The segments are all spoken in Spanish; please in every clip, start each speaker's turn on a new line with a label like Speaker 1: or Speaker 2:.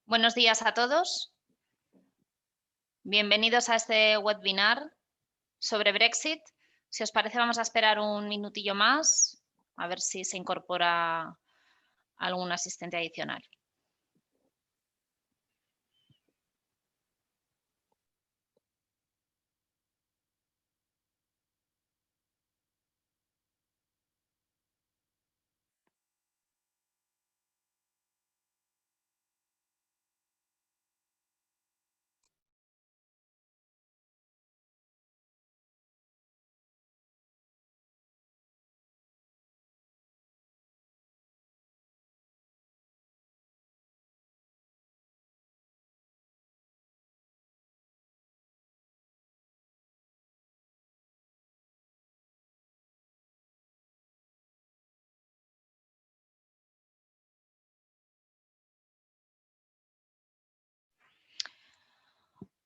Speaker 1: Buenos días a todos. Bienvenidos a este webinar sobre Brexit. Si os parece, vamos a esperar un minutillo más, a ver si se incorpora algún asistente adicional.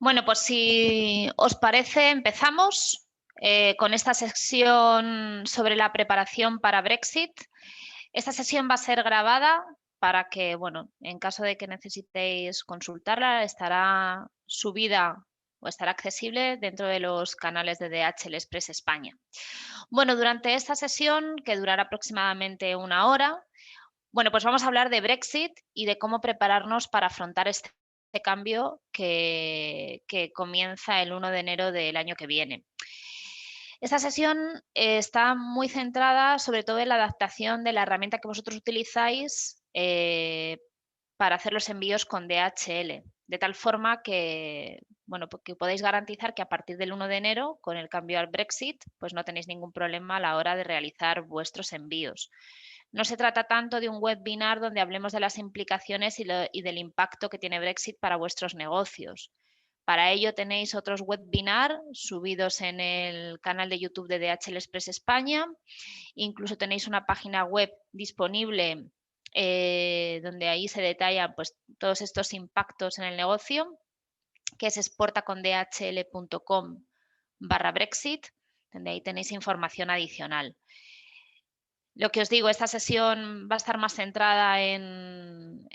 Speaker 1: Bueno, pues si os parece, empezamos con esta sesión sobre la preparación para Brexit. Esta sesión va a ser grabada para que, bueno, en caso de que necesitéis consultarla, estará subida o estará accesible dentro de los canales de DHL Express España. Bueno, durante esta sesión, que durará aproximadamente una hora, bueno, pues vamos a hablar de Brexit y de cómo prepararnos para afrontar este cambio que comienza el 1 de enero del año que viene. Esta sesión está muy centrada sobre todo en la adaptación de la herramienta que vosotros utilizáis para hacer los envíos con DHL, de tal forma que, bueno, que podéis garantizar que a partir del 1 de enero, con el cambio al Brexit, pues no tenéis ningún problema a la hora de realizar vuestros envíos. No se trata tanto de un webinar donde hablemos de las implicaciones y del impacto que tiene Brexit para vuestros negocios. Para ello tenéis otros webinars subidos en el canal de YouTube de DHL Express España. Incluso tenéis una página web disponible donde ahí se detallan pues, todos estos impactos en el negocio, que es exportacondhl.com/Brexit, donde ahí tenéis información adicional. Lo que os digo, esta sesión va a estar más centrada en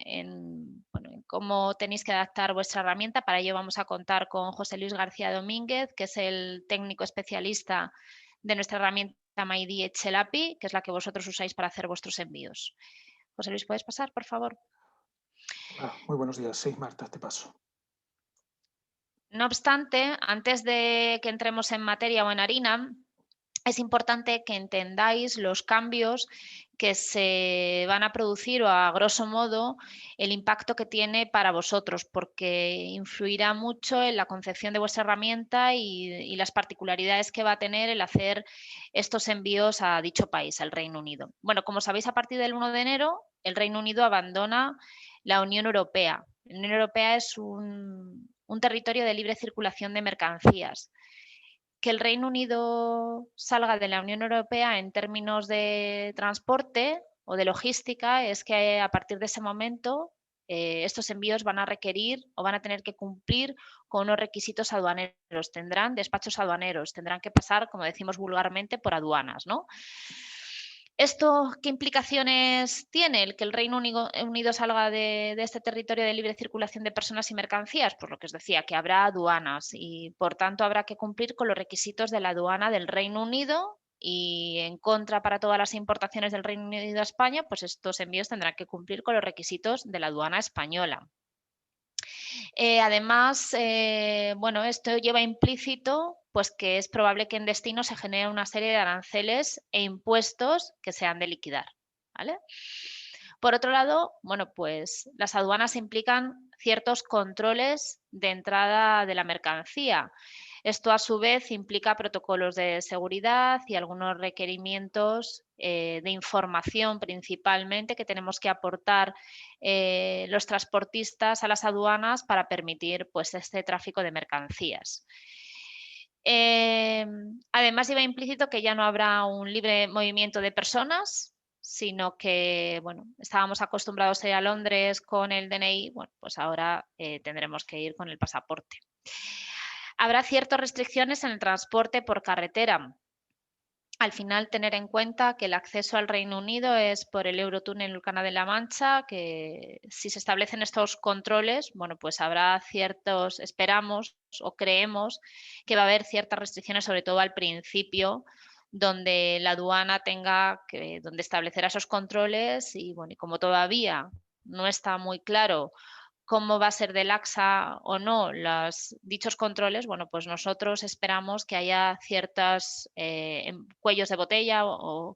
Speaker 1: cómo tenéis que adaptar vuestra herramienta. Para ello vamos a contar con José Luis García Domínguez, que es el técnico especialista de nuestra herramienta MyDHL API, que es la que vosotros usáis para hacer vuestros envíos. José Luis, ¿puedes pasar, por favor?
Speaker 2: Hola, muy buenos días. Sí, Marta, te paso.
Speaker 1: No obstante, antes de que entremos en materia o en harina, es importante que entendáis los cambios que se van a producir o, a grosso modo, el impacto que tiene para vosotros, porque influirá mucho en la concepción de vuestra herramienta y las particularidades que va a tener el hacer estos envíos a dicho país, al Reino Unido. Bueno, como sabéis, a partir del 1 de enero, el Reino Unido abandona la Unión Europea. La Unión Europea es un territorio de libre circulación de mercancías. Que el Reino Unido salga de la Unión Europea en términos de transporte o de logística es que a partir de ese momento estos envíos van a requerir o van a tener que cumplir con unos requisitos aduaneros, tendrán despachos aduaneros, tendrán que pasar, como decimos vulgarmente, por aduanas, ¿no? ¿Esto qué implicaciones tiene el que el Reino Unido salga de este territorio de libre circulación de personas y mercancías? Pues lo que os decía, que habrá aduanas y por tanto habrá que cumplir con los requisitos de la aduana del Reino Unido y en contra para todas las importaciones del Reino Unido a España, pues estos envíos tendrán que cumplir con los requisitos de la aduana española. Además, bueno, esto lleva implícito pues que es probable que en destino se genere una serie de aranceles e impuestos que se han de liquidar, ¿vale? Por otro lado, bueno, pues las aduanas implican ciertos controles de entrada de la mercancía. Esto, a su vez, implica protocolos de seguridad y algunos requerimientos de información, principalmente, que tenemos que aportar los transportistas a las aduanas para permitir pues, este tráfico de mercancías. Además, lleva implícito que ya no habrá un libre movimiento de personas, sino que, bueno, estábamos acostumbrados a ir a Londres con el DNI, bueno, pues ahora tendremos que ir con el pasaporte. Habrá ciertas restricciones en el transporte por carretera. al final tener en cuenta que el acceso al Reino Unido es por el Eurotúnel del Canal de la Mancha, que si se establecen estos controles, bueno, pues habrá ciertos, esperamos o creemos que va a haber ciertas restricciones, sobre todo al principio, donde la aduana tenga que, donde establecerá esos controles y bueno, y como todavía no está muy claro cómo va a ser de laxa o no dichos controles, bueno, pues nosotros esperamos que haya ciertos cuellos de botella o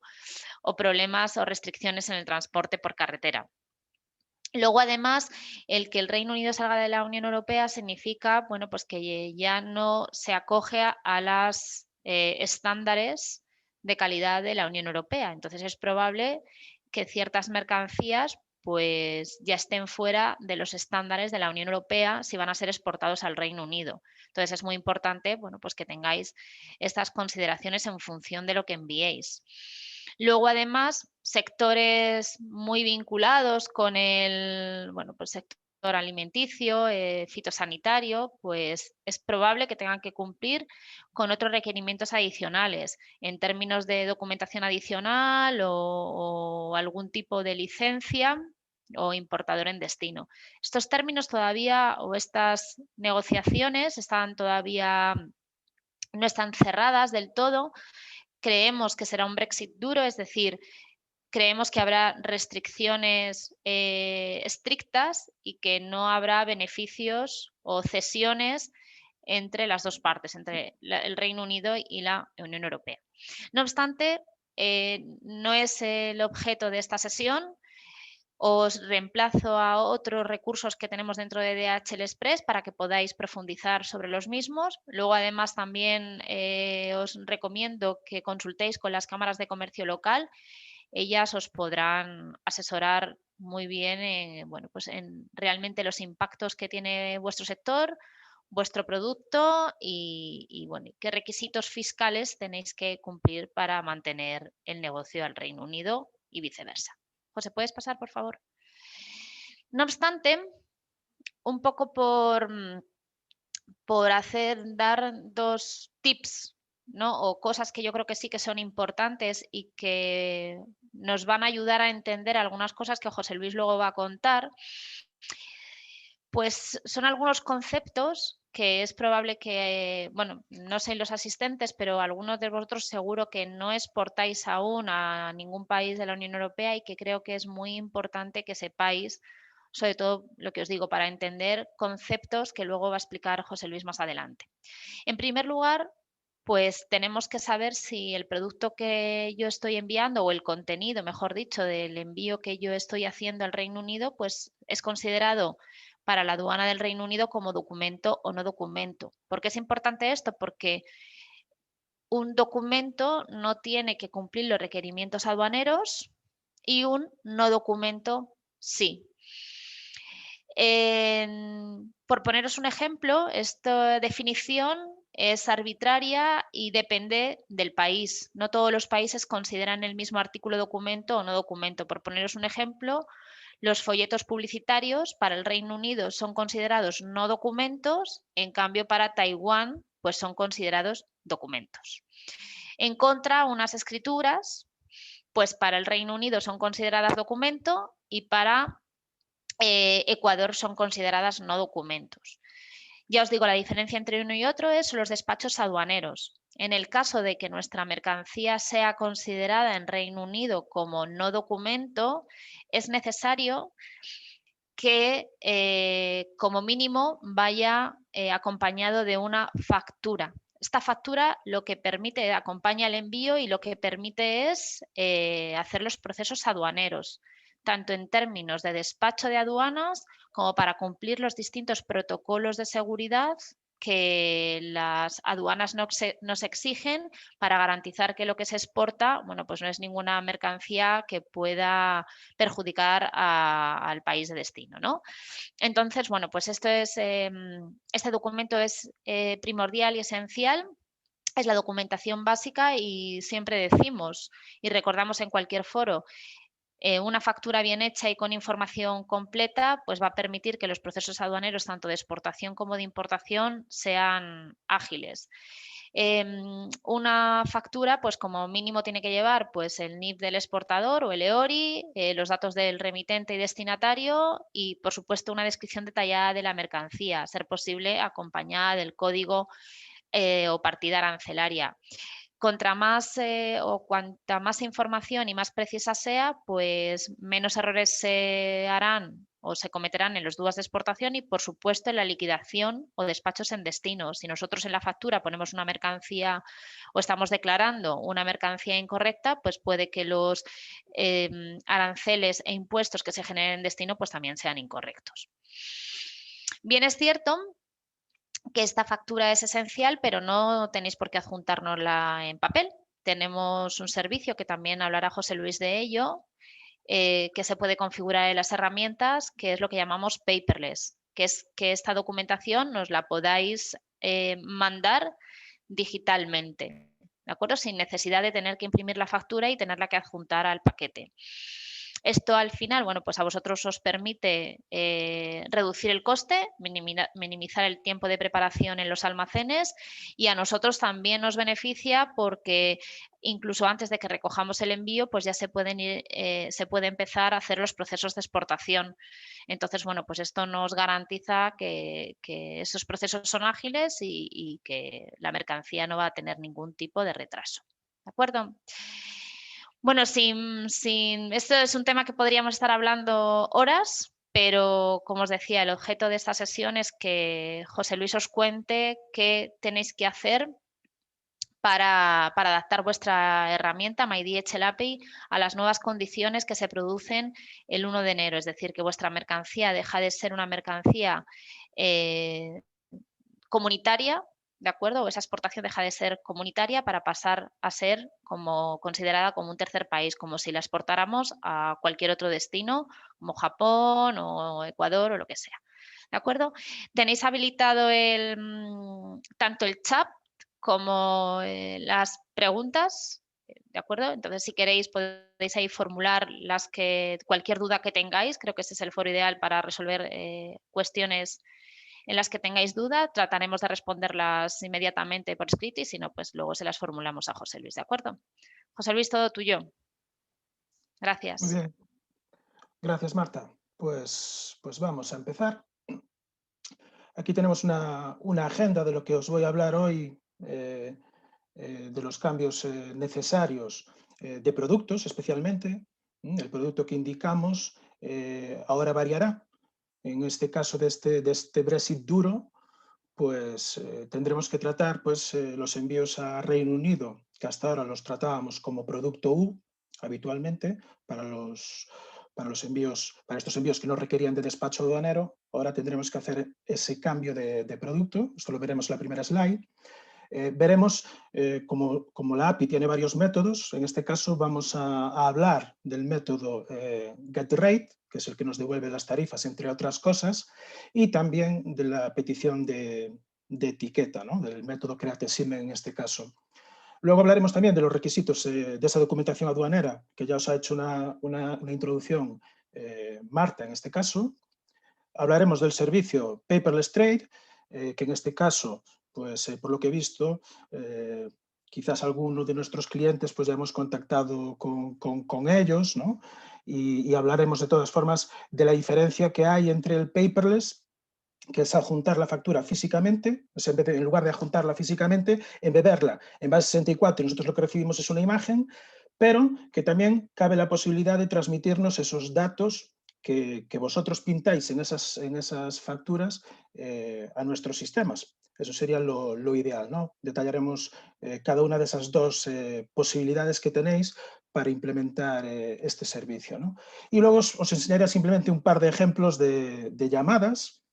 Speaker 1: problemas o restricciones en el transporte por carretera. Luego, además, el que el Reino Unido salga de la Unión Europea significa, bueno, pues que ya no se acoge a los estándares de calidad de la Unión Europea. Entonces, es probable que ciertas mercancías pues ya estén fuera de los estándares de la Unión Europea si van a ser exportados al Reino Unido. Entonces, es muy importante, bueno, pues que tengáis estas consideraciones en función de lo que enviéis. Luego, además, sectores muy vinculados con el pues sector alimenticio, fitosanitario, pues es probable que tengan que cumplir con otros requerimientos adicionales en términos de documentación adicional o algún tipo de licencia o importador en destino. Estos términos todavía o estas negociaciones están todavía no están cerradas del todo. Creemos que será un Brexit duro, es decir, creemos que habrá restricciones estrictas y que no habrá beneficios o cesiones entre las dos partes, entre el Reino Unido y la Unión Europea. No obstante, no es el objeto de esta sesión. Os reemplazo a otros recursos que tenemos dentro de DHL Express para que podáis profundizar sobre los mismos. Luego, además, también os recomiendo que consultéis con las cámaras de comercio local. Ellas os podrán asesorar muy bien pues en realmente los impactos que tiene vuestro sector, vuestro producto y bueno, qué requisitos fiscales tenéis que cumplir para mantener el negocio al Reino Unido y viceversa. José, ¿puedes pasar, por favor? No obstante, un poco por dar dos tips, ¿no? O cosas que yo creo que sí que son importantes y que nos van a ayudar a entender algunas cosas que José Luis luego va a contar, pues son algunos conceptos que es probable que, bueno, no sé los asistentes, pero algunos de vosotros seguro que no exportáis aún a ningún país de la Unión Europea y que creo que es muy importante que sepáis, sobre todo lo que os digo, para entender conceptos que luego va a explicar José Luis más adelante. En primer lugar, pues tenemos que saber si el producto que yo estoy enviando o el contenido, mejor dicho, del envío que yo estoy haciendo al Reino Unido, pues es considerado para la aduana del Reino Unido como documento o no documento. ¿Por qué es importante esto? Porque un documento no tiene que cumplir los requerimientos aduaneros y un no documento sí. Por poneros un ejemplo, esta definición es arbitraria y depende del país. No todos los países consideran el mismo artículo documento o no documento. Por poneros un ejemplo, los folletos publicitarios para el Reino Unido son considerados no documentos, en cambio para Taiwán pues son considerados documentos. En contra, unas escrituras pues para el Reino Unido son consideradas documento y para Ecuador son consideradas no documentos. Ya os digo, la diferencia entre uno y otro es los despachos aduaneros. En el caso de que nuestra mercancía sea considerada en Reino Unido como no documento, es necesario que como mínimo vaya acompañado de una factura. Esta factura lo que permite, acompaña el envío y lo que permite es hacer los procesos aduaneros, tanto en términos de despacho de aduanas como para cumplir los distintos protocolos de seguridad que las aduanas nos exigen para garantizar que lo que se exporta, bueno, pues no es ninguna mercancía que pueda perjudicar al país de destino, ¿no? Entonces, bueno, pues este documento es primordial y esencial. Es la documentación básica y siempre decimos y recordamos en cualquier foro, una factura bien hecha y con información completa pues va a permitir que los procesos aduaneros tanto de exportación como de importación sean ágiles. Una factura, pues como mínimo tiene que llevar pues, el NIF del exportador o el EORI, los datos del remitente y destinatario y, por supuesto, una descripción detallada de la mercancía, a ser posible acompañada del código o partida arancelaria. Contra más o cuanta más información y más precisa sea, pues menos errores se harán o se cometerán en los DUAs de exportación y, por supuesto, en la liquidación o despachos en destino. Si nosotros en la factura ponemos una mercancía o estamos declarando una mercancía incorrecta, pues puede que los aranceles e impuestos que se generen en destino pues también sean incorrectos. Bien, es cierto que esta factura es esencial, pero no tenéis por qué adjuntárnosla en papel. Tenemos un servicio que también hablará José Luis de ello, que se puede configurar en las herramientas, que es lo que llamamos paperless, que es que esta documentación nos la podáis mandar digitalmente, ¿de acuerdo? Sin necesidad de tener que imprimir la factura y tenerla que adjuntar al paquete. Esto al final, bueno, pues a vosotros os permite reducir el coste, minimizar el tiempo de preparación en los almacenes y a nosotros también nos beneficia porque incluso antes de que recojamos el envío, pues ya se puede empezar a hacer los procesos de exportación. Entonces, bueno, pues esto nos garantiza que esos procesos son ágiles y que la mercancía no va a tener ningún tipo de retraso. ¿De acuerdo? Bueno, esto es un tema que podríamos estar hablando horas, pero como os decía, el objeto de esta sesión es que José Luis os cuente qué tenéis que hacer para adaptar vuestra herramienta MyDHL API a las nuevas condiciones que se producen el 1 de enero. Es decir, que vuestra mercancía deja de ser una mercancía comunitaria, ¿de acuerdo? O esa exportación deja de ser comunitaria para pasar a ser considerada como un tercer país, como si la exportáramos a cualquier otro destino, como Japón o Ecuador o lo que sea. ¿De acuerdo? Tenéis habilitado tanto el chat como las preguntas, ¿de acuerdo? Entonces, si queréis, podéis ahí formular cualquier duda que tengáis. Creo que este es el foro ideal para resolver cuestiones en las que tengáis duda. Trataremos de responderlas inmediatamente por escrito y si no, pues luego se las formulamos a José Luis, ¿de acuerdo? José Luis, todo tuyo. Gracias.
Speaker 2: Muy bien. Gracias, Marta. Pues vamos a empezar. Aquí tenemos una agenda de lo que os voy a hablar hoy, de los cambios necesarios de productos, especialmente. El producto que indicamos ahora variará. En este caso de este Brexit duro, pues tendremos que tratar pues, los envíos a Reino Unido, que hasta ahora los tratábamos como producto U habitualmente, para estos envíos que no requerían de despacho aduanero. Ahora tendremos que hacer ese cambio de producto. Esto lo veremos en la primera slide. Veremos como la API tiene varios métodos. En este caso vamos a hablar del método getRate, que es el que nos devuelve las tarifas, entre otras cosas, y también de la petición de etiqueta, ¿no? Del método createSIM en este caso. Luego hablaremos también de los requisitos de esa documentación aduanera, que ya os ha hecho una introducción Marta en este caso. Hablaremos del servicio Paperless Trade, que en este caso, pues por lo que he visto, quizás algunos de nuestros clientes pues ya hemos contactado con ellos, ¿no? Y hablaremos de todas formas de la diferencia que hay entre el paperless, que es adjuntar la factura físicamente, en lugar de adjuntarla físicamente, embeberla en base 64, y nosotros lo que recibimos es una imagen, pero que también cabe la posibilidad de transmitirnos esos datos que vosotros pintáis en esas facturas a nuestros sistemas. Eso sería lo ideal, ¿no? Detallaremos cada una de esas dos posibilidades que tenéis para implementar este servicio, ¿no? Y luego os enseñaré simplemente un par de ejemplos de llamadas.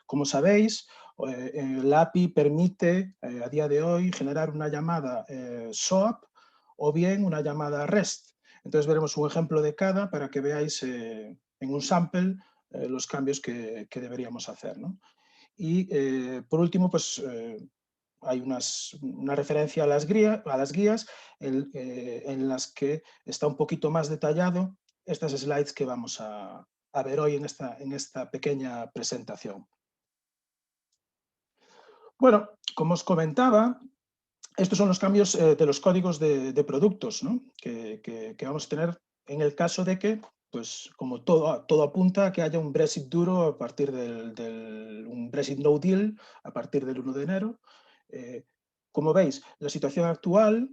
Speaker 2: Como sabéis, la API permite a día de hoy generar una llamada SOAP o bien una llamada REST. Entonces veremos un ejemplo de cada para que veáis en un sample los cambios que deberíamos hacer, ¿no? Y por último, pues hay una referencia a las guías en las que está un poquito más detallado estas slides que vamos a ver hoy en esta pequeña presentación. Bueno, como os comentaba, estos son los cambios de los códigos de productos, ¿no? que vamos a tener en el caso de que, pues como todo apunta a que haya un Brexit duro a partir un Brexit no deal a partir del 1 de enero. Como veis, la situación actual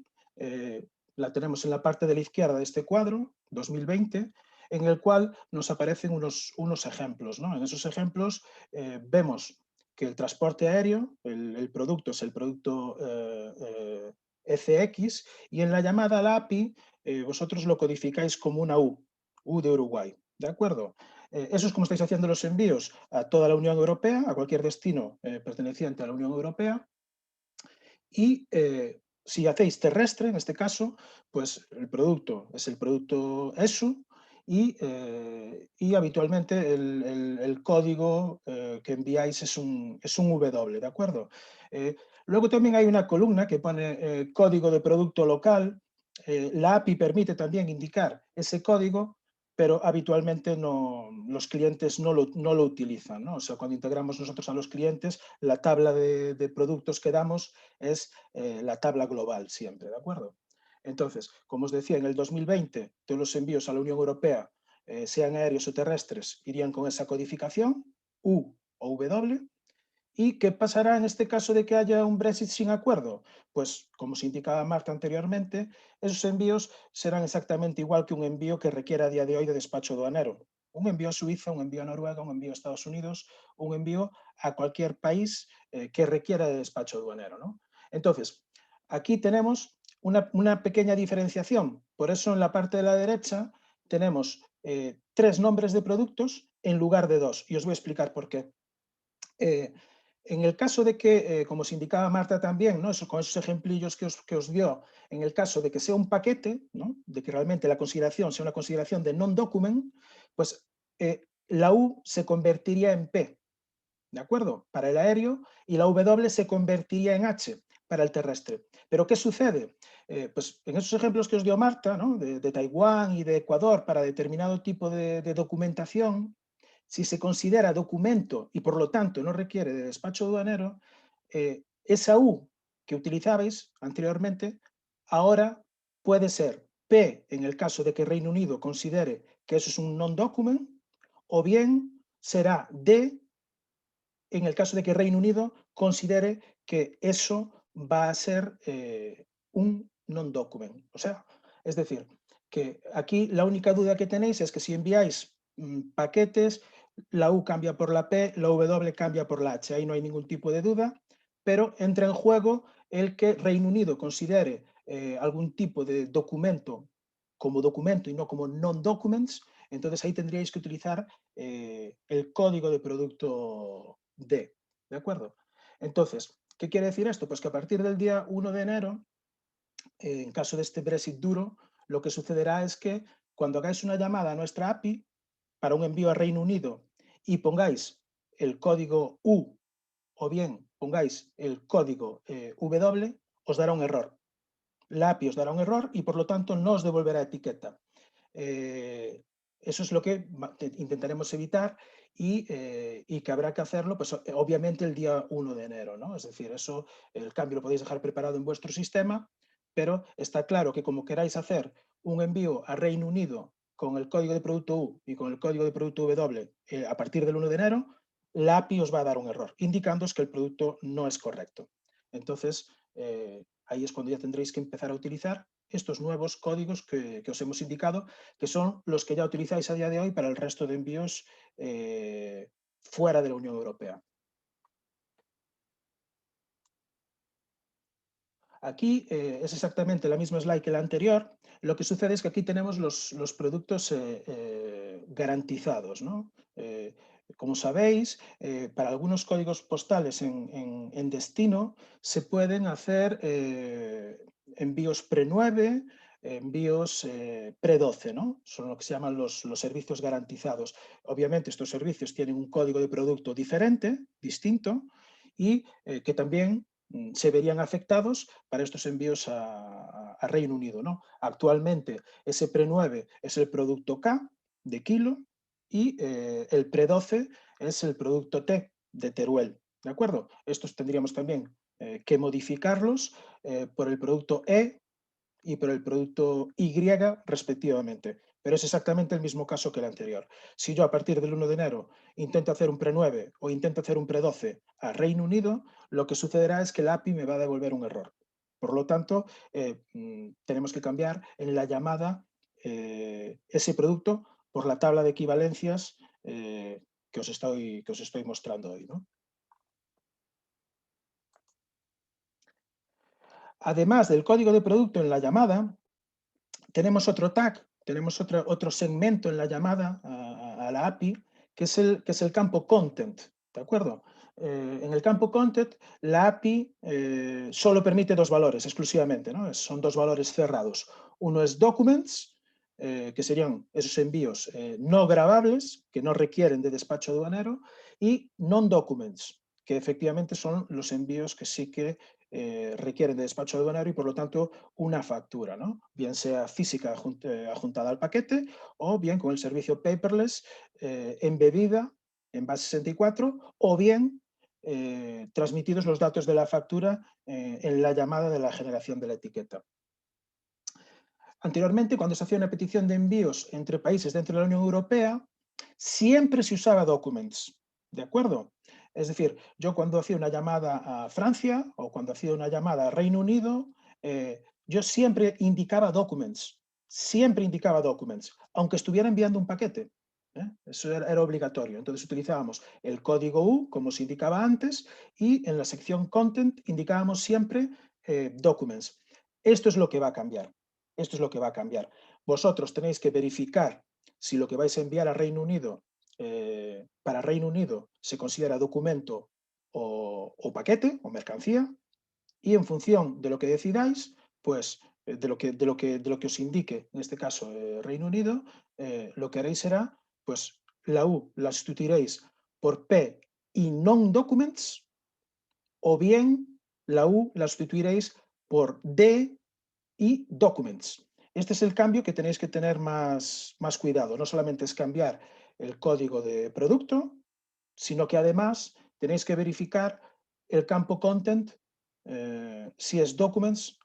Speaker 2: la tenemos en la parte de la izquierda de este cuadro, 2020, en el cual nos aparecen unos ejemplos, ¿no? En esos ejemplos vemos que el transporte aéreo, el producto es el producto ECX, y en la llamada a la API vosotros lo codificáis como una U de Uruguay, ¿de acuerdo? Eso es como estáis haciendo los envíos a toda la Unión Europea, a cualquier destino perteneciente a la Unión Europea, y si hacéis terrestre, en este caso, pues el producto es el producto ESU, y habitualmente el código que enviáis es un W, ¿de acuerdo? Luego también hay una columna que pone código de producto local. La API permite también indicar ese código, pero habitualmente los clientes no lo utilizan, ¿no? O sea, cuando integramos nosotros a los clientes, la tabla de productos que damos es la tabla global siempre, ¿de acuerdo? Entonces, como os decía, en el 2020 todos los envíos a la Unión Europea, sean aéreos o terrestres, irían con esa codificación, U o W. ¿Y qué pasará en este caso de que haya un Brexit sin acuerdo? Pues, como se indicaba Marta anteriormente, esos envíos serán exactamente igual que un envío que requiera a día de hoy de despacho aduanero. Un envío a Suiza, un envío a Noruega, un envío a Estados Unidos, un envío a cualquier país que requiera de despacho aduanero, ¿no? Entonces, aquí tenemos una pequeña diferenciación. Por eso en la parte de la derecha tenemos 3 nombres de productos en lugar de 2. Y os voy a explicar por qué. En el caso de que, como os indicaba Marta también, ¿no? Con esos ejemplillos que os dio, en el caso de que sea un paquete, ¿no? De que realmente la consideración sea una consideración de non-document, pues la U se convertiría en P, ¿de acuerdo? Para el aéreo, y la W se convertiría en H para el terrestre. Pero ¿qué sucede? Pues en esos ejemplos que os dio Marta, ¿no? de Taiwán y de Ecuador para determinado tipo de documentación, si se considera documento y por lo tanto no requiere de despacho aduanero, esa U que utilizabais anteriormente ahora puede ser P en el caso de que Reino Unido considere que eso es un non-document, o bien será D en el caso de que Reino Unido considere que eso va a ser un non-document. O sea, es decir, que aquí la única duda que tenéis es que si enviáis paquetes, la U cambia por la P, la W cambia por la H. Ahí no hay ningún tipo de duda, pero entra en juego el que Reino Unido considere algún tipo de documento como documento y no como non-documents. Entonces ahí tendríais que utilizar el código de producto D, ¿de acuerdo? Entonces, ¿qué quiere decir esto? Pues que a partir del día 1 de enero, en caso de este Brexit duro, lo que sucederá es que cuando hagáis una llamada a nuestra API para un envío a Reino Unido y pongáis el código U o bien pongáis el código W, os dará un error. La API os dará un error y por lo tanto no os devolverá etiqueta. Eso es lo que intentaremos evitar y que habrá que hacerlo, pues obviamente el día 1 de enero, ¿no? Es decir, eso, el cambio lo podéis dejar preparado en vuestro sistema, pero está claro que como queráis hacer un envío a Reino Unido con el código de producto U y con el código de producto W a partir del 1 de enero, la API os va a dar un error, indicándoos que el producto no es correcto. Entonces, ahí es cuando ya tendréis que empezar a utilizar estos nuevos códigos que os hemos indicado, que son los que ya utilizáis a día de hoy para el resto de envíos fuera de la Unión Europea. Aquí es exactamente la misma slide que la anterior. Lo que sucede es que aquí tenemos los productos garantizados, ¿no? Como sabéis, para algunos códigos postales en destino se pueden hacer envíos pre-9, envíos pre-12, ¿no? Son lo que se llaman los servicios garantizados. Obviamente estos servicios tienen un código de producto diferente, distinto, y que también se verían afectados para estos envíos a Reino Unido, ¿no? Actualmente ese pre-9 es el producto K de kilo y el pre-12 es el producto T de Teruel, ¿de acuerdo? Estos tendríamos también que modificarlos por el producto E y por el producto Y respectivamente. Pero es exactamente el mismo caso que el anterior. Si yo a partir del 1 de enero intento hacer un pre-9 o intento hacer un pre-12 a Reino Unido, lo que sucederá es que la API me va a devolver un error. Por lo tanto, tenemos que cambiar en la llamada ese producto por la tabla de equivalencias que os estoy mostrando hoy, ¿no? Además del código de producto en la llamada, tenemos otro tag, tenemos otro segmento en la llamada a la API, que es el campo content, ¿de acuerdo? En el campo content, la API solo permite dos valores exclusivamente, ¿no? Son dos valores cerrados. Uno es documents, que serían esos envíos no grabables, que no requieren de despacho aduanero, y non-documents, que efectivamente son los envíos que sí que requieren de despacho aduanero y por lo tanto una factura, ¿no? Bien sea física adjuntada al paquete o bien con el servicio paperless embebida en base 64 o bien transmitidos los datos de la factura en la llamada de la generación de la etiqueta. Anteriormente, cuando se hacía una petición de envíos entre países dentro de la Unión Europea, siempre se usaba documents, ¿de acuerdo? Es decir, yo cuando hacía una llamada a Francia o cuando hacía una llamada a Reino Unido, yo siempre indicaba documents, aunque estuviera enviando un paquete. Eso era obligatorio. Entonces utilizábamos el código U, como se indicaba antes, y en la sección content indicábamos siempre documents. Esto es lo que va a cambiar. Esto es lo que va a cambiar. Vosotros tenéis que verificar si lo que vais a enviar a Reino Unido, para Reino Unido se considera documento o paquete o mercancía, y en función de lo que decidáis, pues de lo que os indique, en este caso Reino Unido, lo que haréis será, pues la U la sustituiréis por P y non-documents, o bien la U la sustituiréis por D y documents. Este es el cambio que tenéis que tener más cuidado. No solamente es cambiar el código de producto, sino que además tenéis que verificar el campo content, si es documents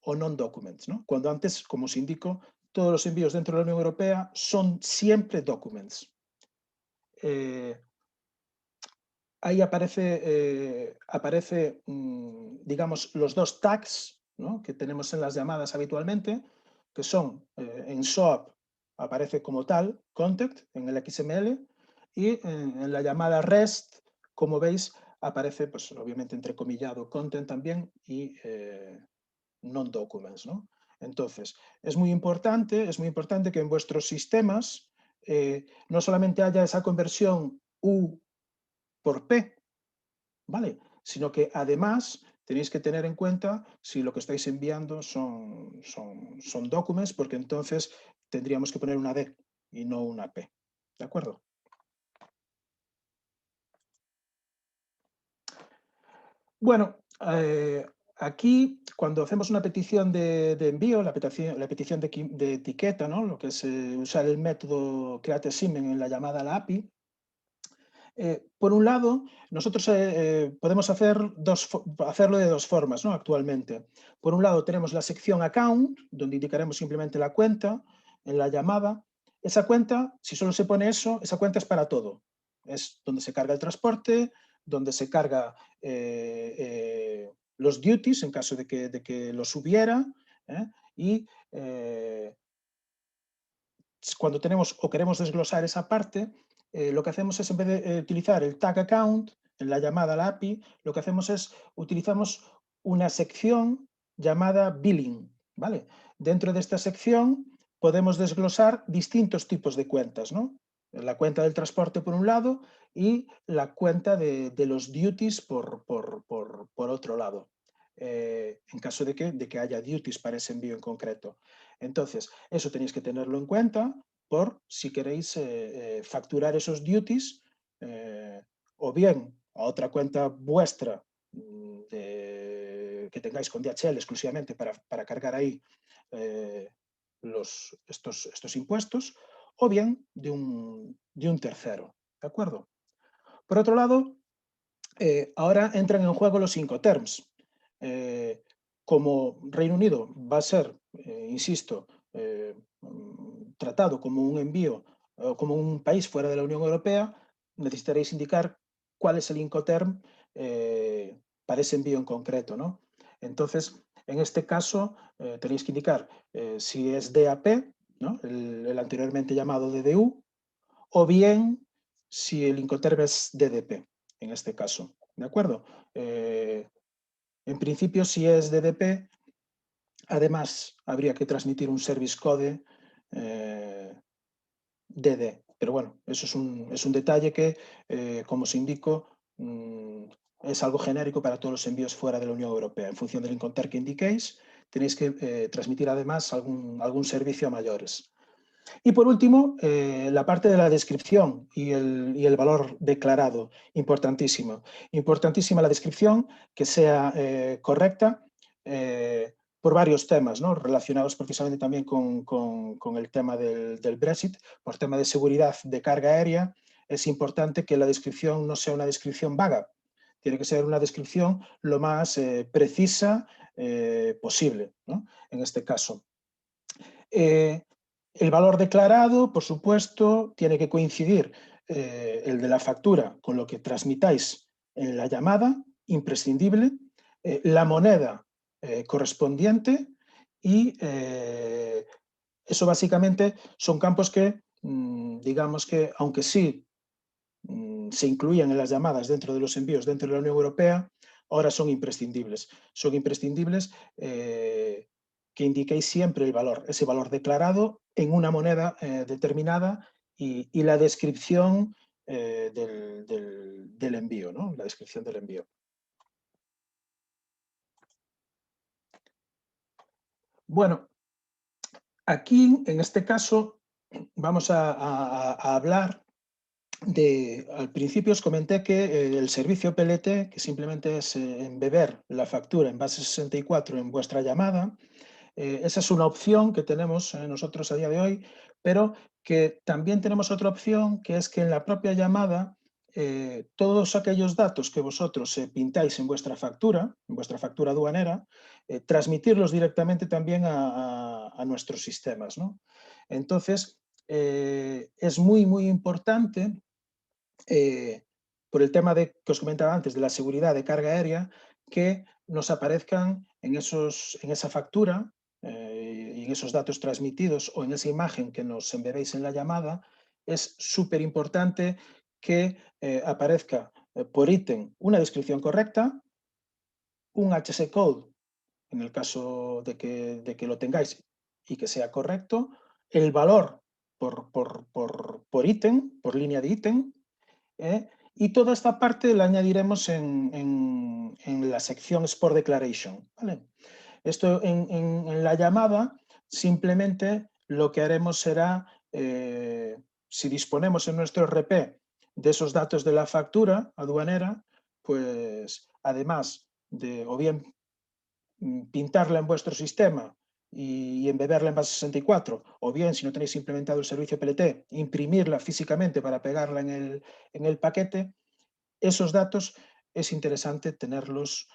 Speaker 2: o non-documents, ¿no? Cuando antes, como os indico, todos los envíos dentro de la Unión Europea son siempre documents. Ahí aparece, digamos, los dos tags, ¿no?, que tenemos en las llamadas habitualmente, que son, en SOAP aparece como tal, contact, en el XML, y en la llamada REST, como veis, aparece, pues obviamente entrecomillado, content también, y non-documents, ¿no? Entonces, es muy importante que en vuestros sistemas no solamente haya esa conversión U por P, ¿vale? Sino que además tenéis que tener en cuenta si lo que estáis enviando son documents, porque entonces tendríamos que poner una D y no una P, ¿de acuerdo? Bueno, aquí cuando hacemos una petición de envío, la petición de etiqueta, ¿no?, lo que es usar el método createSimen en la llamada a la API, por un lado, nosotros podemos hacerlo de dos formas, ¿no?, actualmente. Por un lado tenemos la sección account, donde indicaremos simplemente la cuenta en la llamada. Esa cuenta, si solo se pone eso, esa cuenta es para todo. Es donde se carga el transporte, donde se carga los duties en caso de que los hubiera, y cuando tenemos o queremos desglosar esa parte, lo que hacemos es, en vez de utilizar el tag account en la llamada a la API, lo que hacemos es utilizamos una sección llamada billing, ¿vale? Dentro de esta sección podemos desglosar distintos tipos de cuentas, ¿no? La cuenta del transporte por un lado y la cuenta de los duties por otro lado, en caso de que haya duties para ese envío en concreto. Entonces, eso tenéis que tenerlo en cuenta por si queréis facturar esos duties o bien a otra cuenta vuestra que tengáis con DHL exclusivamente para cargar ahí estos impuestos, o bien de un tercero, ¿de acuerdo? Por otro lado, ahora entran en juego los Incoterms. como Reino Unido va a ser, insisto, tratado como un envío, como un país fuera de la Unión Europea, necesitaréis indicar cuál es el Incoterm para ese envío en concreto, ¿no? Entonces, en este caso, tenéis que indicar si es DAP, ¿no? el anteriormente llamado DDU, o bien si el Incoterm es DDP, en este caso, ¿de acuerdo? En principio, si es DDP, además habría que transmitir un service code DD. Pero bueno, eso es un detalle que, como os indico, es algo genérico para todos los envíos fuera de la Unión Europea. En función del Incoterm que indiquéis, tenéis que transmitir además algún servicio a mayores. Y por último, la parte de la descripción y el valor declarado, importantísimo. Importantísima la descripción, que sea correcta por varios temas, ¿no? Relacionados precisamente también con el tema del Brexit. Por tema de seguridad de carga aérea, es importante que la descripción no sea una descripción vaga. Tiene que ser una descripción lo más precisa posible, ¿no? En este caso. El valor declarado, por supuesto, tiene que coincidir el de la factura con lo que transmitáis en la llamada, imprescindible, la moneda correspondiente y eso básicamente son campos que, digamos que, aunque sí se incluían en las llamadas dentro de los envíos dentro de la Unión Europea, ahora son imprescindibles. Son imprescindibles que indiquéis siempre el valor, ese valor declarado en una moneda determinada y la descripción del envío, ¿no? La descripción del envío. Bueno, aquí en este caso vamos a hablar al principio os comenté que el servicio PLT, que simplemente es embeber la factura en base 64 en vuestra llamada, esa es una opción que tenemos nosotros a día de hoy, pero que también tenemos otra opción, que es que en la propia llamada todos aquellos datos que vosotros pintáis en vuestra factura aduanera, transmitirlos directamente también a nuestros sistemas, ¿no? Entonces, es muy, muy importante por el tema que os comentaba antes de la seguridad de carga aérea, que nos aparezcan en esa factura y en esos datos transmitidos o en esa imagen que nos embebéis en la llamada, es súper importante que aparezca por ítem una descripción correcta, un HS code en el caso de que lo tengáis y que sea correcto, el valor por ítem, por línea de ítem, y toda esta parte la añadiremos en la sección Export Declaration, ¿vale? Esto en la llamada, simplemente lo que haremos será, si disponemos en nuestro RP de esos datos de la factura aduanera, pues además de o bien pintarla en vuestro sistema y embeberla en base 64, o bien, si no tenéis implementado el servicio PLT, imprimirla físicamente para pegarla en el paquete, esos datos es interesante tenerlos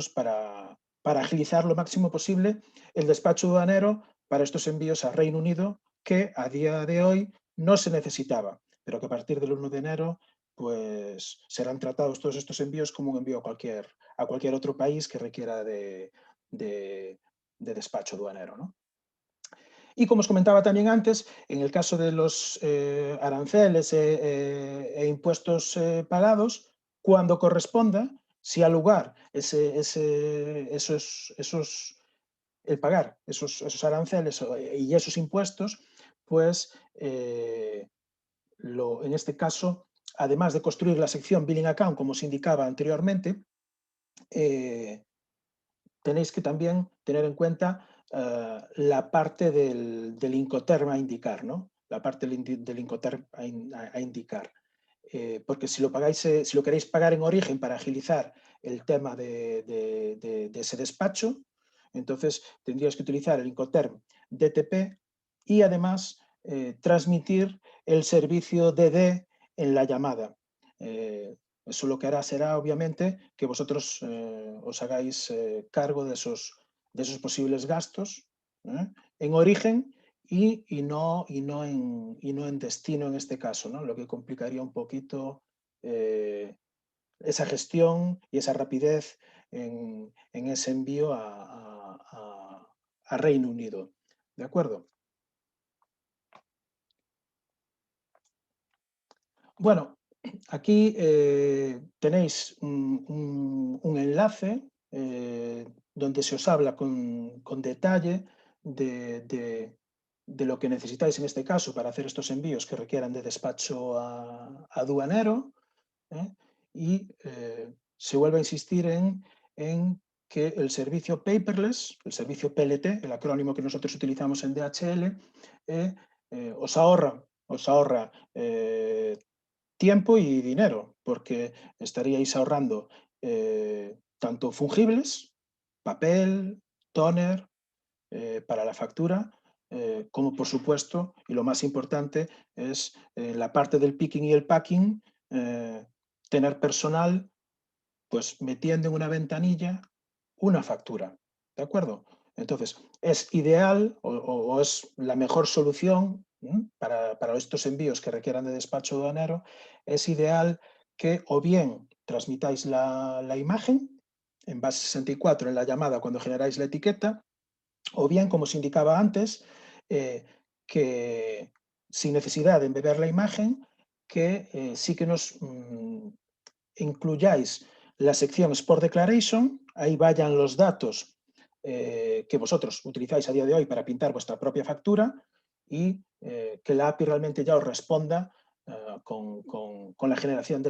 Speaker 2: para agilizar lo máximo posible el despacho aduanero para estos envíos a Reino Unido, que a día de hoy no se necesitaba, pero que a partir del 1 de enero pues serán tratados todos estos envíos como un envío a cualquier otro país que requiera de despacho aduanero, ¿no? Y como os comentaba también antes, en el caso de los aranceles e impuestos pagados, cuando corresponda, si al lugar el pagar esos aranceles y esos impuestos, pues en este caso, además de construir la sección Billing Account, como os indicaba anteriormente, tenéis que también tener en cuenta la parte del Incoterm a indicar, ¿no? La parte del Incoterm a indicar. Porque si lo queréis pagar en origen para agilizar el tema de ese despacho, entonces tendríais que utilizar el Incoterm DTP y además transmitir el servicio DD en la llamada. Eso lo que hará será, obviamente, que vosotros os hagáis cargo de esos posibles gastos en origen y no en destino en este caso, ¿no? Lo que complicaría un poquito esa gestión y esa rapidez en ese envío a Reino Unido. ¿De acuerdo? Bueno, aquí tenéis un enlace donde se os habla con detalle de lo que necesitáis en este caso para hacer estos envíos que requieran de despacho aduanero. Y se vuelve a insistir en que el servicio paperless, el servicio PLT, el acrónimo que nosotros utilizamos en DHL, os ahorra tiempo y dinero, porque estaríais ahorrando tanto fungibles, papel, toner, para la factura, como por supuesto, y lo más importante, es la parte del picking y el packing, tener personal pues metiendo en una ventanilla una factura, ¿de acuerdo? Entonces, es ideal o es la mejor solución para estos envíos que requieran de despacho aduanero, es ideal que o bien transmitáis la imagen en base 64 en la llamada cuando generáis la etiqueta, o bien, como os indicaba antes, que sin necesidad de embeber la imagen, que sí que nos incluyáis la sección Export Declaration, ahí vayan los datos que vosotros utilizáis a día de hoy para pintar vuestra propia factura y que la API realmente ya os responda con la generación de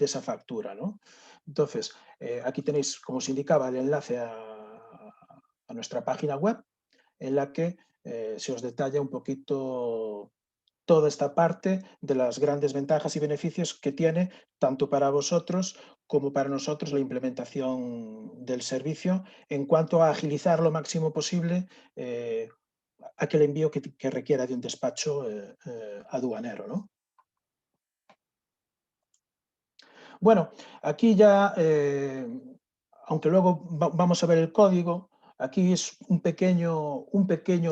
Speaker 2: esa factura, ¿no? Entonces, aquí tenéis, como os indicaba, el enlace a nuestra página web en la que se os detalla un poquito toda esta parte de las grandes ventajas y beneficios que tiene tanto para vosotros como para nosotros la implementación del servicio en cuanto a agilizar lo máximo posible aquel envío que requiera de un despacho aduanero, ¿no? Bueno, aquí ya, aunque luego vamos a ver el código, aquí es un pequeño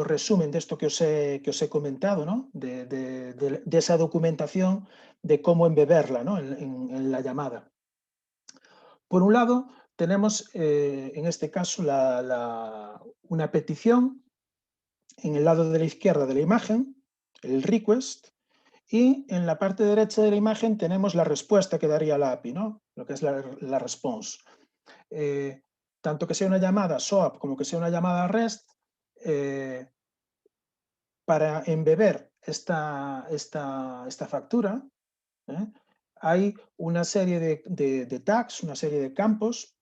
Speaker 2: resumen de esto que os he comentado, ¿no? de esa documentación de cómo embeberla, ¿no? en la llamada. Por un lado, tenemos en este caso una petición en el lado de la izquierda de la imagen, el request, y en la parte derecha de la imagen tenemos la respuesta que daría la API, ¿no? Lo que es la response. Tanto que sea una llamada SOAP como que sea una llamada REST, para embeber esta factura, hay una serie de tags, una serie de campos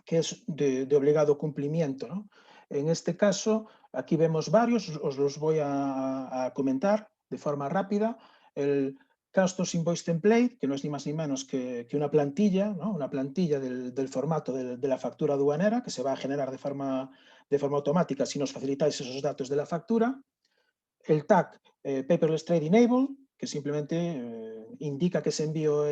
Speaker 2: que es de obligado cumplimiento, ¿no? En este caso, aquí vemos varios, os los voy a comentar de forma rápida. El Customs Invoice Template, que no es ni más ni menos que una plantilla, ¿no? Una plantilla del formato de la factura aduanera que se va a generar de forma automática si nos facilitáis esos datos de la factura. El tag Paperless Trade Enable, que simplemente indica que ese envío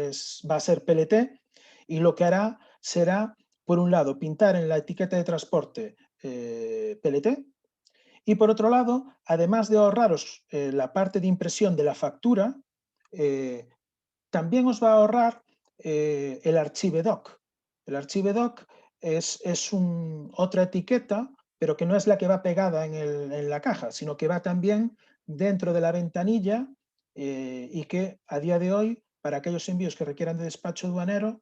Speaker 2: va a ser PLT, y lo que hará será, por un lado, pintar en la etiqueta de transporte PLT, y por otro lado, además de ahorraros la parte de impresión de la factura, también os va a ahorrar el archivedoc. El archivedoc es otra etiqueta, pero que no es la que va pegada en la caja, sino que va también dentro de la ventanilla y que a día de hoy, para aquellos envíos que requieran de despacho aduanero,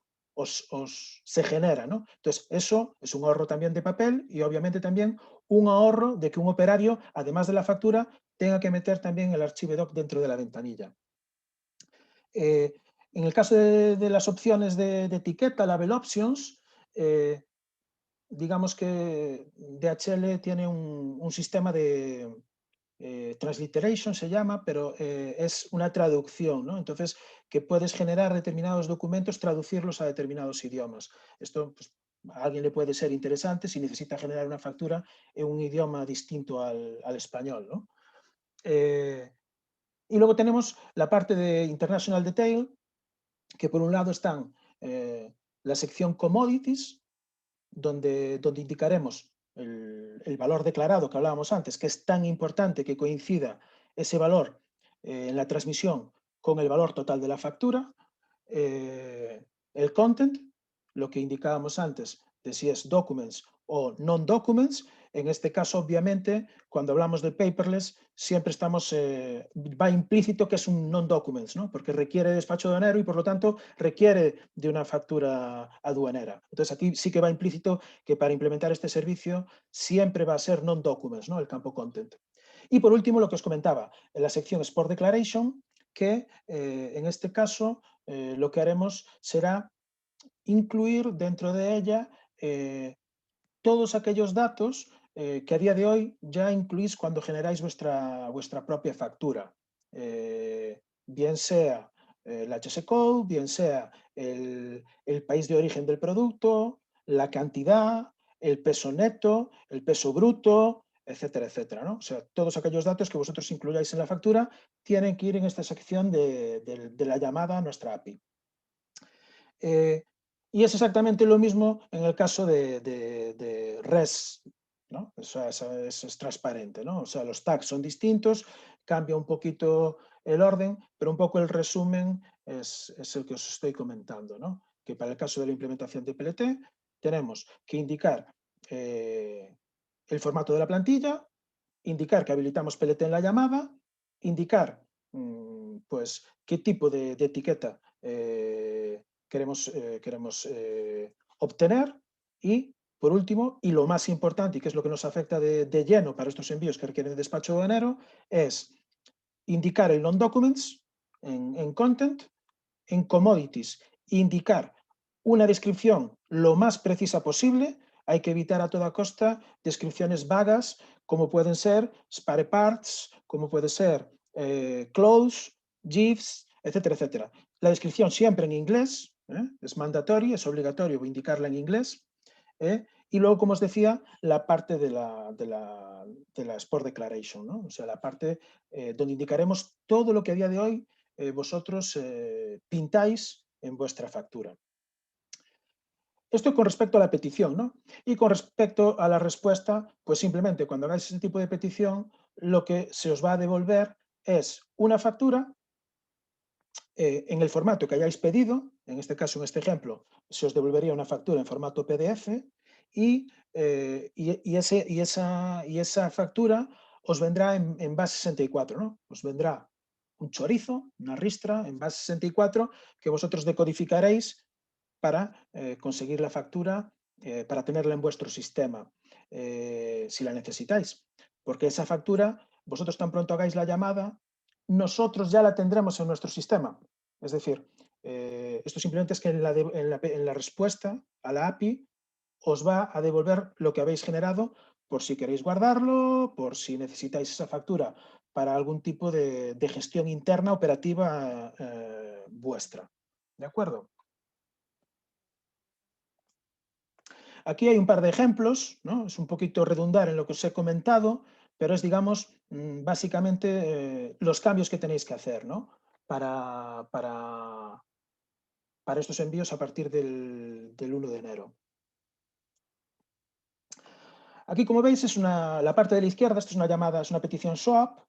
Speaker 2: se genera, ¿no? Entonces, eso es un ahorro también de papel y obviamente también un ahorro de que un operario, además de la factura, tenga que meter también el archivedoc dentro de la ventanilla. En el caso de las opciones de etiqueta, Label Options, digamos que DHL tiene un sistema de transliteration, se llama, pero es una traducción, ¿no? Entonces, que puedes generar determinados documentos, traducirlos a determinados idiomas. Esto pues, a alguien le puede ser interesante si necesita generar una factura en un idioma distinto al español, ¿no? Y luego tenemos la parte de International Detail, que por un lado están la sección Commodities, donde indicaremos el valor declarado que hablábamos antes, que es tan importante que coincida ese valor en la transmisión con el valor total de la factura, el content, lo que indicábamos antes de si es documents o non-documents. En este caso, obviamente, cuando hablamos de paperless, siempre estamos, va implícito que es un non-documents, ¿no? Porque requiere despacho aduanero y, por lo tanto, requiere de una factura aduanera. Entonces, aquí sí que va implícito que para implementar este servicio siempre va a ser non-documents, ¿no? El campo content. Y, por último, lo que os comentaba, en la sección Export Declaration, que en este caso lo que haremos será incluir dentro de ella todos aquellos datos que a día de hoy ya incluís cuando generáis vuestra propia factura. Bien sea el HS Code, bien sea el país de origen del producto, la cantidad, el peso neto, el peso bruto, etcétera, etcétera, ¿no? O sea, todos aquellos datos que vosotros incluyáis en la factura tienen que ir en esta sección de la llamada a nuestra API. Y es exactamente lo mismo en el caso de REST, ¿no? O sea, es transparente, ¿no? O sea, los tags son distintos, cambia un poquito el orden, pero un poco el resumen es el que os estoy comentando, ¿no? Que para el caso de la implementación de PLT tenemos que indicar el formato de la plantilla, indicar que habilitamos PLT en la llamada, indicar pues qué tipo de etiqueta queremos obtener y, por último, y lo más importante, y que es lo que nos afecta de lleno para estos envíos que requieren despacho aduanero, es indicar el non-documents en content, en commodities, indicar una descripción lo más precisa posible. Hay que evitar a toda costa descripciones vagas, como pueden ser spare parts, como puede ser clothes, GIFs, etcétera, etcétera. La descripción siempre en inglés, es mandatorio, es obligatorio indicarla en inglés. Y luego, como os decía, la parte de la Export Declaration, ¿no? O sea, la parte donde indicaremos todo lo que a día de hoy vosotros pintáis en vuestra factura. Esto con respecto a la petición, ¿no? Y con respecto a la respuesta, pues simplemente cuando hagáis ese tipo de petición, lo que se os va a devolver es una factura en el formato que hayáis pedido. En este caso, en este ejemplo, se os devolvería una factura en formato PDF y esa factura os vendrá en base 64, ¿no? Os vendrá un chorizo, una ristra en base 64 que vosotros decodificaréis para conseguir la factura, para tenerla en vuestro sistema, si la necesitáis. Porque esa factura, vosotros tan pronto hagáis la llamada, nosotros ya la tendremos en nuestro sistema. Es decir, esto simplemente es que en la respuesta a la API os va a devolver lo que habéis generado por si queréis guardarlo, por si necesitáis esa factura para algún tipo de gestión interna operativa vuestra. ¿De acuerdo? Aquí hay un par de ejemplos, ¿no? Es un poquito redundar en lo que os he comentado, pero es, digamos, básicamente los cambios que tenéis que hacer, ¿no? para estos envíos a partir del 1 de enero. Aquí, como veis, es la parte de la izquierda, esto es una llamada, es una petición SOAP,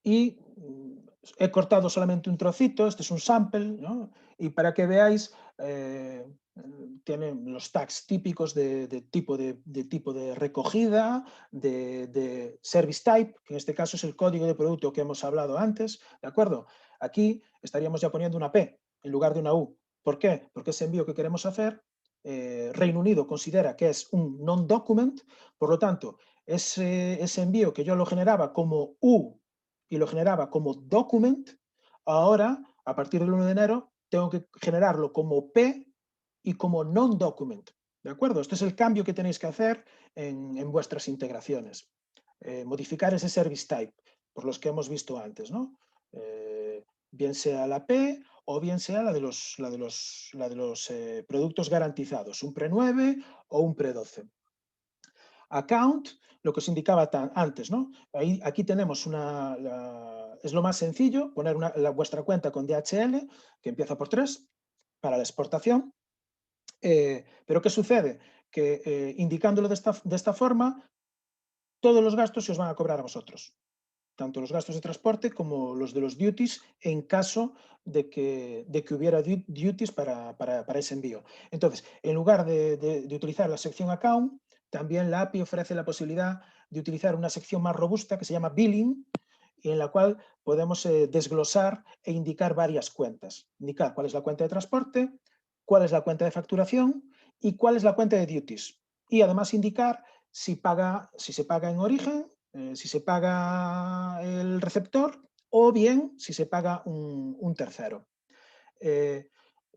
Speaker 2: y he cortado solamente un trocito, este es un sample, ¿no? Y para que veáis, tiene los tags típicos de tipo de recogida, de service type, que en este caso es el código de producto que hemos hablado antes, ¿de acuerdo? Aquí estaríamos ya poniendo una P en lugar de una U. ¿Por qué? Porque ese envío que queremos hacer, Reino Unido considera que es un non-document, por lo tanto, ese envío que yo lo generaba como U y lo generaba como document, ahora, a partir del 1 de enero, tengo que generarlo como P y como non-document. ¿De acuerdo? Este es el cambio que tenéis que hacer en vuestras integraciones. Modificar ese service type, por los que hemos visto antes, ¿no? Bien sea la P o bien sea la de los productos garantizados, un pre-9 o un pre-12. Account, lo que os indicaba antes, ¿no? Aquí tenemos es lo más sencillo, poner vuestra cuenta con DHL, que empieza por 3, para la exportación. Pero ¿qué sucede? Que indicándolo de esta forma, todos los gastos se os van a cobrar a vosotros, tanto los gastos de transporte como los de los duties en caso de que hubiera duties para ese envío. Entonces, en lugar de utilizar la sección account, también la API ofrece la posibilidad de utilizar una sección más robusta que se llama billing, y en la cual podemos desglosar e indicar varias cuentas. Indicar cuál es la cuenta de transporte, cuál es la cuenta de facturación y cuál es la cuenta de duties. Y además indicar si se paga en origen, si se paga el receptor o bien si se paga un tercero.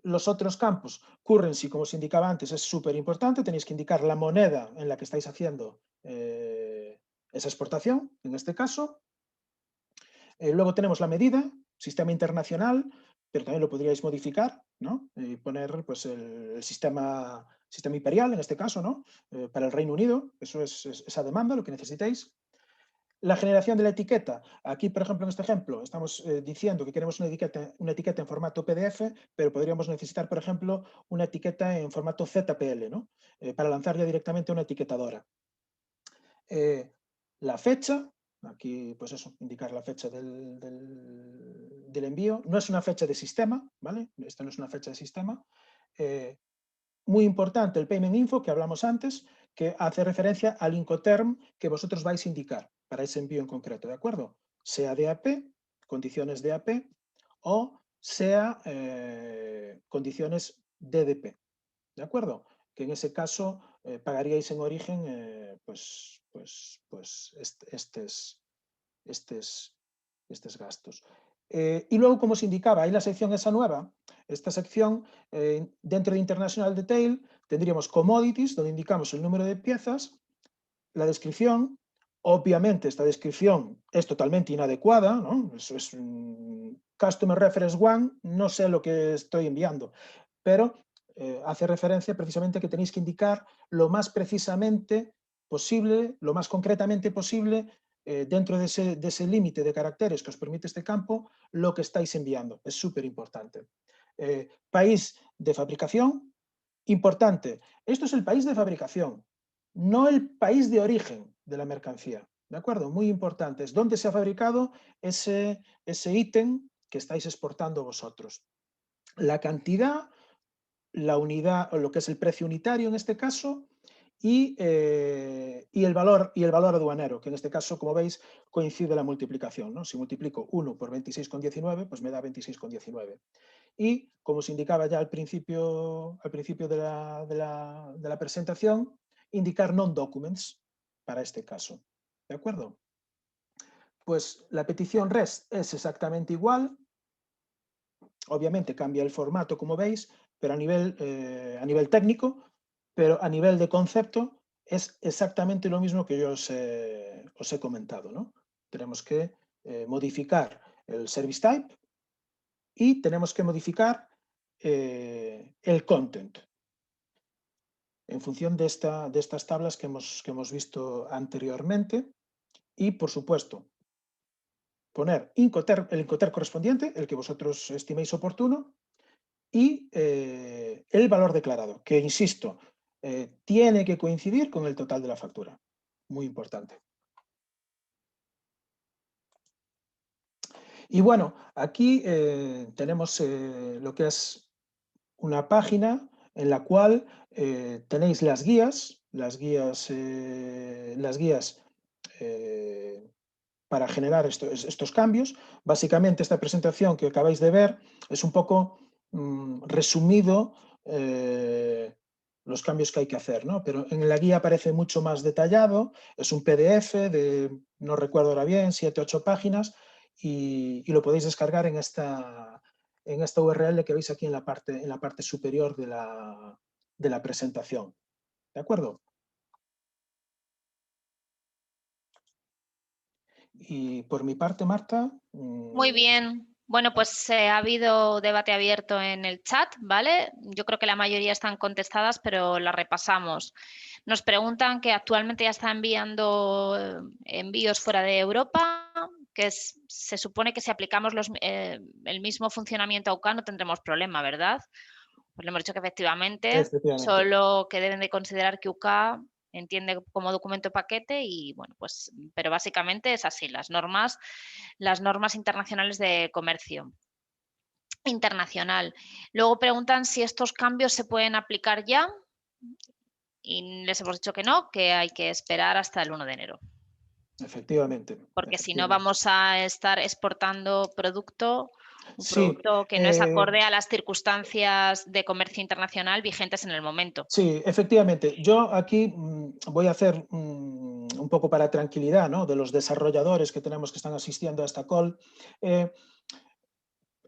Speaker 2: Los otros campos, currency, como os indicaba antes, es súper importante. Tenéis que indicar la moneda en la que estáis haciendo esa exportación, en este caso. Luego tenemos la medida, sistema internacional, pero también lo podríais modificar, ¿no? Y poner pues, el sistema imperial, en este caso, ¿no? Para el Reino Unido, eso es esa demanda, lo que necesitéis. La generación de la etiqueta. Aquí, por ejemplo, en este ejemplo, estamos diciendo que queremos una etiqueta en formato PDF, pero podríamos necesitar, por ejemplo, una etiqueta en formato ZPL, ¿no? Para lanzar ya directamente una etiquetadora. La fecha, aquí, pues eso, indicar la fecha del envío. No es una fecha de sistema, ¿vale? Esta no es una fecha de sistema. Muy importante el Payment Info que hablamos antes, que hace referencia al Incoterm que vosotros vais a indicar para ese envío en concreto, ¿de acuerdo? Sea DAP, condiciones DAP o sea condiciones DDP, ¿de acuerdo? Que en ese caso pagaríais en origen estos gastos. Y luego, como os indicaba, hay la sección esa nueva. Esta sección, dentro de International Detail, tendríamos Commodities, donde indicamos el número de piezas, la descripción. Obviamente, esta descripción es totalmente inadecuada, ¿no? Eso es un Customer Reference One, no sé lo que estoy enviando, pero hace referencia precisamente que tenéis que indicar lo más precisamente posible, lo más concretamente posible, dentro de ese límite de caracteres que os permite este campo, lo que estáis enviando. Es súper importante. País de fabricación, importante. Esto es el país de fabricación, no el país de origen de la mercancía. ¿De acuerdo? Muy importante. Es dónde se ha fabricado ese ítem que estáis exportando vosotros. La cantidad, la unidad, o lo que es el precio unitario en este caso, y el valor aduanero, que en este caso, como veis, coincide la multiplicación, ¿no? Si multiplico 1 por 26,19, pues me da 26,19. Y, como os indicaba ya al principio de la presentación, indicar non-documents para este caso. ¿De acuerdo? Pues la petición REST es exactamente igual. Obviamente cambia el formato, como veis, pero a nivel técnico, pero a nivel de concepto es exactamente lo mismo que yo os he comentado, ¿no? Tenemos que modificar el service type y tenemos que modificar el content en función de estas tablas que hemos visto anteriormente y, por supuesto, poner el Incoterm correspondiente, el que vosotros estiméis oportuno, y el valor declarado, que, insisto, tiene que coincidir con el total de la factura. Muy importante. Y bueno, aquí tenemos lo que es una página en la cual tenéis las guías para generar estos cambios. Básicamente, esta presentación que acabáis de ver es un poco resumido los cambios que hay que hacer, ¿no? Pero en la guía aparece mucho más detallado. Es un PDF de, no recuerdo ahora bien, 7 o 8 páginas, y lo podéis descargar en esta URL que veis aquí en la parte superior de la presentación. ¿De acuerdo? Y por mi parte, Marta...
Speaker 1: Muy bien. Bueno, pues ha habido debate abierto en el chat, ¿vale? Yo creo que la mayoría están contestadas, pero las repasamos. Nos preguntan que actualmente ya está enviando envíos fuera de Europa, que se supone que si aplicamos el mismo funcionamiento a UK no tendremos problema, ¿verdad? Pues le hemos dicho que efectivamente,
Speaker 2: Efectivamente.
Speaker 1: solo que deben de considerar que UK entiende como documento paquete y bueno, pues, pero básicamente es así, las normas internacionales de comercio internacional. Luego preguntan si estos cambios se pueden aplicar ya y les hemos dicho que no, que hay que esperar hasta el 1 de enero.
Speaker 2: Efectivamente.
Speaker 1: Porque si no vamos a estar exportando un
Speaker 2: Sí,
Speaker 1: producto que no es acorde a las circunstancias de comercio internacional vigentes en el momento.
Speaker 2: sí, efectivamente. Yo aquí voy a hacer un poco para tranquilidad, ¿no?, de los desarrolladores que tenemos que están asistiendo a esta call.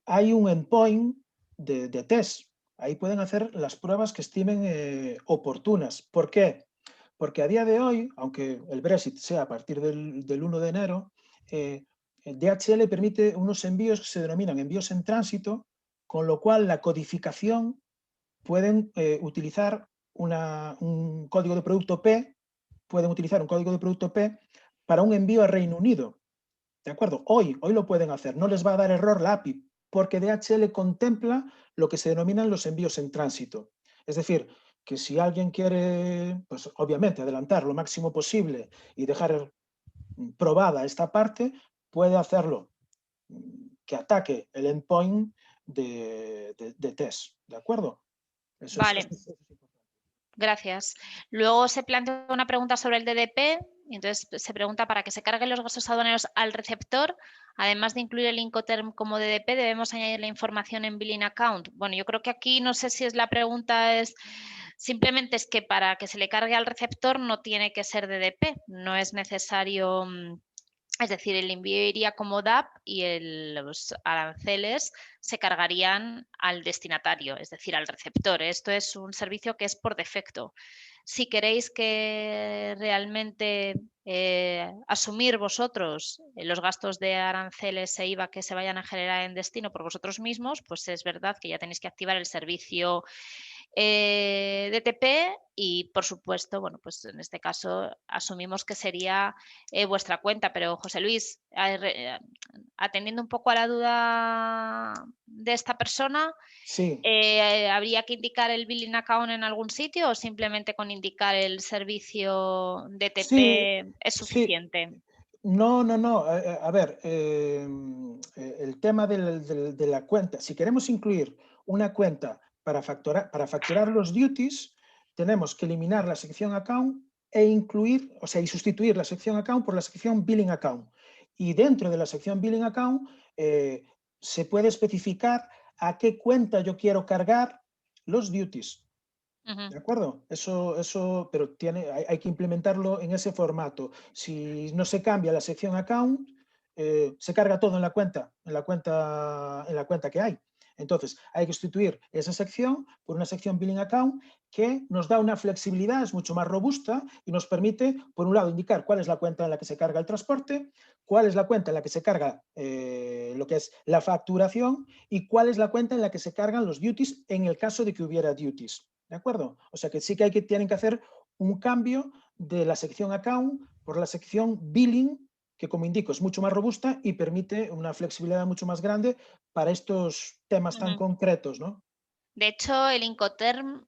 Speaker 2: Hay un endpoint de test. Ahí pueden hacer las pruebas que estimen oportunas. ¿Por qué? Porque a día de hoy, aunque el Brexit sea a partir del 1 de enero, el DHL permite unos envíos que se denominan envíos en tránsito, con lo cual la codificación pueden utilizar un código de producto P, pueden utilizar un código de producto P para un envío a Reino Unido. ¿De acuerdo? Hoy lo pueden hacer, no les va a dar error la API, porque DHL contempla lo que se denominan los envíos en tránsito. Es decir, que si alguien quiere, pues obviamente, adelantar lo máximo posible y dejar probada esta parte, puede hacerlo, que ataque el endpoint de test. ¿De acuerdo? Eso
Speaker 1: Vale.
Speaker 2: es
Speaker 1: Gracias. Luego se plantea una pregunta sobre el DDP, y entonces se pregunta para que se carguen los gastos aduaneros al receptor, además de incluir el Incoterm como DDP, debemos añadir la información en Billing Account. Bueno, yo creo que aquí no sé si es la pregunta, simplemente es que para que se le cargue al receptor no tiene que ser DDP, no es necesario. Es decir, el envío iría como DAP y los aranceles se cargarían al destinatario, es decir, al receptor. Esto es un servicio que es por defecto. Si queréis que realmente asumir vosotros los gastos de aranceles e IVA que se vayan a generar en destino por vosotros mismos, pues es verdad que ya tenéis que activar el servicio DTP y, por supuesto, bueno, pues en este caso asumimos que sería vuestra cuenta, pero José Luis, atendiendo un poco a la duda de esta persona,
Speaker 2: sí.
Speaker 1: ¿habría que indicar el billing account en algún sitio o simplemente con indicar el servicio DTP
Speaker 2: Sí,
Speaker 1: es
Speaker 2: sí.
Speaker 1: suficiente?
Speaker 2: No. A ver, el tema de la cuenta, si queremos incluir una cuenta para facturar los duties, tenemos que eliminar la sección account e incluir, o sea, y sustituir la sección account por la sección billing account. Y dentro de la sección billing account se puede especificar a qué cuenta yo quiero cargar los duties. ¿De acuerdo? Eso, pero hay que implementarlo en ese formato. Si no se cambia la sección account, se carga todo en la cuenta que hay. Entonces, hay que sustituir esa sección por una sección billing account que nos da una flexibilidad, es mucho más robusta y nos permite, por un lado, indicar cuál es la cuenta en la que se carga el transporte, cuál es la cuenta en la que se carga lo que es la facturación y cuál es la cuenta en la que se cargan los duties en el caso de que hubiera duties. ¿De acuerdo? O sea que sí que tienen que hacer un cambio de la sección account por la sección billing, que como indico es mucho más robusta y permite una flexibilidad mucho más grande para estos temas tan concretos, ¿no?
Speaker 1: De hecho, el Incoterm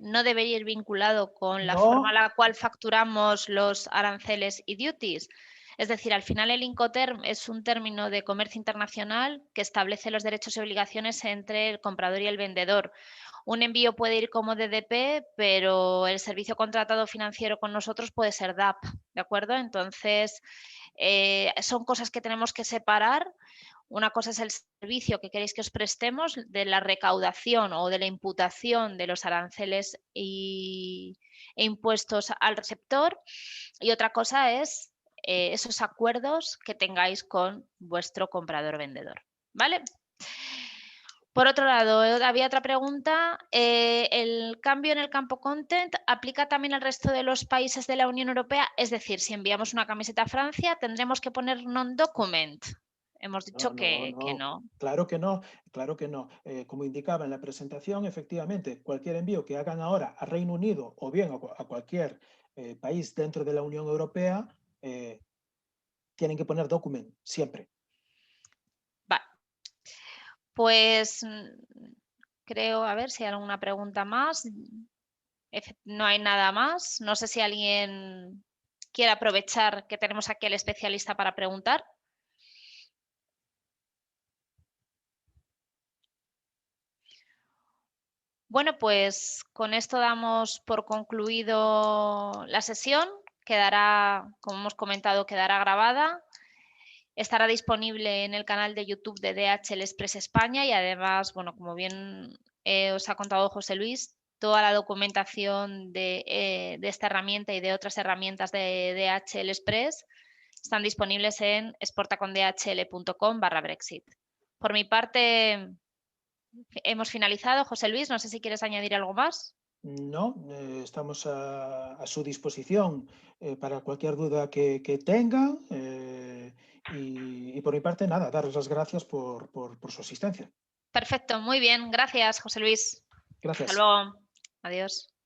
Speaker 1: no debería ir vinculado con la forma
Speaker 2: No,
Speaker 1: a la cual facturamos los aranceles y duties. Es decir, al final el Incoterm es un término de comercio internacional que establece los derechos y obligaciones entre el comprador y el vendedor. Un envío puede ir como DDP, pero el servicio contratado financiero con nosotros puede ser DAP, ¿de acuerdo? Entonces, son cosas que tenemos que separar. Una cosa es el servicio que queréis que os prestemos de la recaudación o de la imputación de los aranceles e impuestos al receptor y otra cosa es esos acuerdos que tengáis con vuestro comprador-vendedor. ¿Vale? Por otro lado, había otra pregunta. ¿El cambio en el campo content aplica también al resto de los países de la Unión Europea? Es decir, si enviamos una camiseta a Francia, tendremos que poner non-document. Hemos dicho que no.
Speaker 2: Claro que no, claro que no. Como indicaba en la presentación, efectivamente, cualquier envío que hagan ahora a Reino Unido o bien a cualquier país dentro de la Unión Europea, tienen que poner document, siempre.
Speaker 1: Va. Pues creo, a ver si hay alguna pregunta más. No hay nada más. No sé si alguien quiere aprovechar que tenemos aquí al especialista para preguntar. Bueno, pues con esto damos por concluido la sesión. Quedará, como hemos comentado, quedará grabada. Estará disponible en el canal de YouTube de DHL Express España y además, bueno, como bien os ha contado José Luis, toda la documentación de esta herramienta y de otras herramientas de DHL Express están disponibles en exportacondhl.com/Brexit. Por mi parte, hemos finalizado. José Luis, no sé si quieres añadir algo más.
Speaker 2: No, estamos a su disposición para cualquier duda que tenga y por mi parte, nada, daros las gracias por su asistencia.
Speaker 1: Perfecto, muy bien. Gracias, José Luis. Hasta
Speaker 2: Gracias.
Speaker 1: luego. Adiós.